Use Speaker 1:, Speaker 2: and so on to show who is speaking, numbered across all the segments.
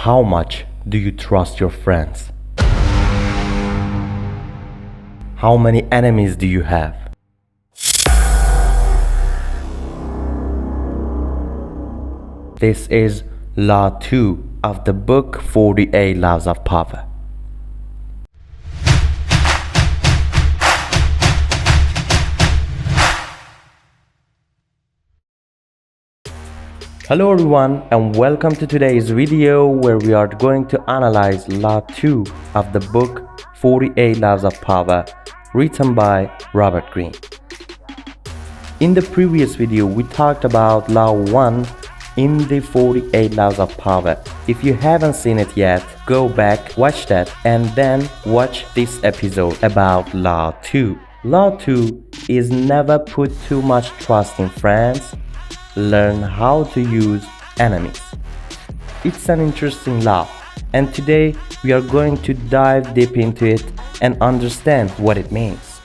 Speaker 1: How much do you trust your friends? How many enemies do you have? This is Law 2 of the book 48 Laws of Power. Hello everyone, and welcome to today's video where we are going to analyze Law 2 of the book 48 Laws of Power, written by Robert Greene. In the previous video we talked about Law 1 in the 48 Laws of Power. If you haven't seen it yet, go back, watch that, and then watch this episode about Law 2. Law 2 is never put too much trust in friends. Learn how to use enemies. It's an interesting law, and today we are going to dive deep into it and understand what it means.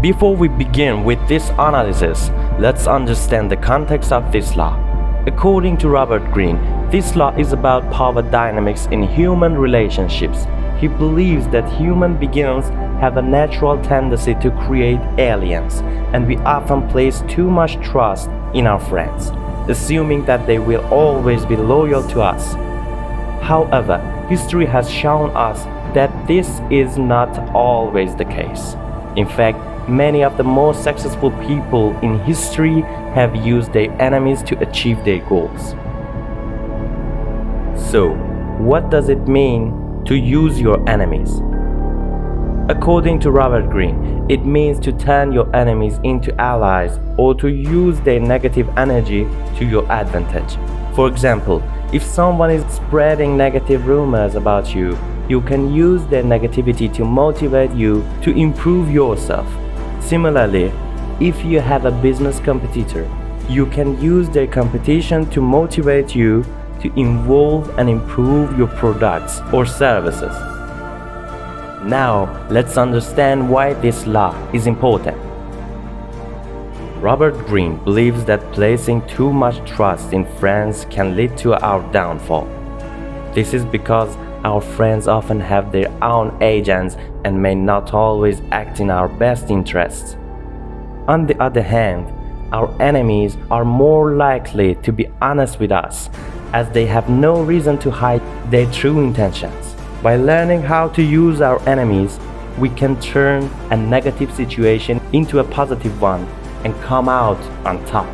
Speaker 1: Before we begin with this analysis, let's understand the context of this law. According to Robert Greene, this law is about power dynamics in human relationships. He believes that human beings have a natural tendency to create aliens, and we often place too much trust in our friends, assuming that they will always be loyal to us. However, history has shown us that this is not always the case. In fact, many of the most successful people in history have used their enemies to achieve their goals. So, what does it mean to use your enemies? According to Robert Greene, it means to turn your enemies into allies or to use their negative energy to your advantage. For example, if someone is spreading negative rumors about you, you can use their negativity to motivate you to improve yourself. Similarly, if you have a business competitor, you can use their competition to motivate you to evolve and improve your products or services. Now, let's understand why this law is important. Robert Greene believes that placing too much trust in friends can lead to our downfall. This is because our friends often have their own agents and may not always act in our best interests. On the other hand, our enemies are more likely to be honest with us, as they have no reason to hide their true intentions. By learning how to use our enemies, we can turn a negative situation into a positive one and come out on top.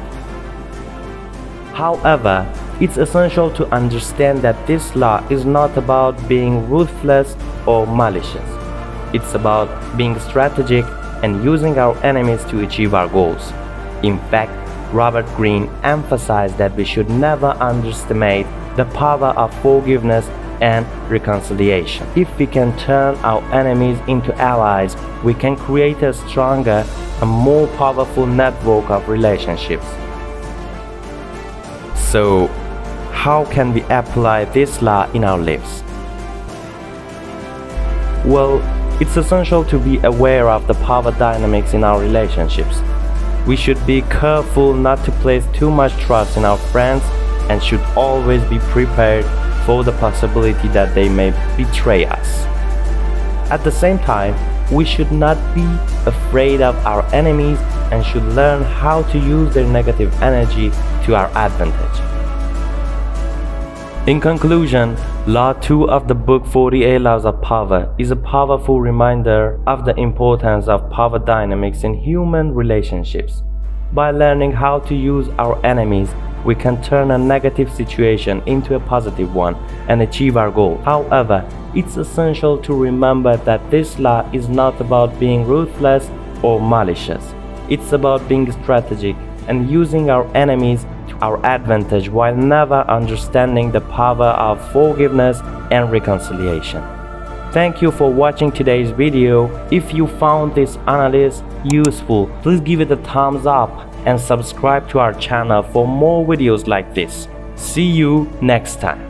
Speaker 1: However, it's essential to understand that this law is not about being ruthless or malicious. It's about being strategic and using our enemies to achieve our goals. In fact, Robert Greene emphasized that we should never underestimate the power of forgiveness and reconciliation. If we can turn our enemies into allies, we can create a stronger and more powerful network of relationships. So, how can we apply this law in our lives? Well, it's essential to be aware of the power dynamics in our relationships. We should be careful not to place too much trust in our friends and should always be prepared for the possibility that they may betray us. At the same time, we should not be afraid of our enemies and should learn how to use their negative energy to our advantage. In conclusion, Law 2 of the book 48 Laws of Power is a powerful reminder of the importance of power dynamics in human relationships. By learning how to use our enemies, we can turn a negative situation into a positive one and achieve our goal. However, it's essential to remember that this law is not about being ruthless or malicious. It's about being strategic and using our enemies to our advantage while never understanding the power of forgiveness and reconciliation. Thank you for watching today's video. If you found this analysis useful, please give it a thumbs up and subscribe to our channel for more videos like this. See you next time.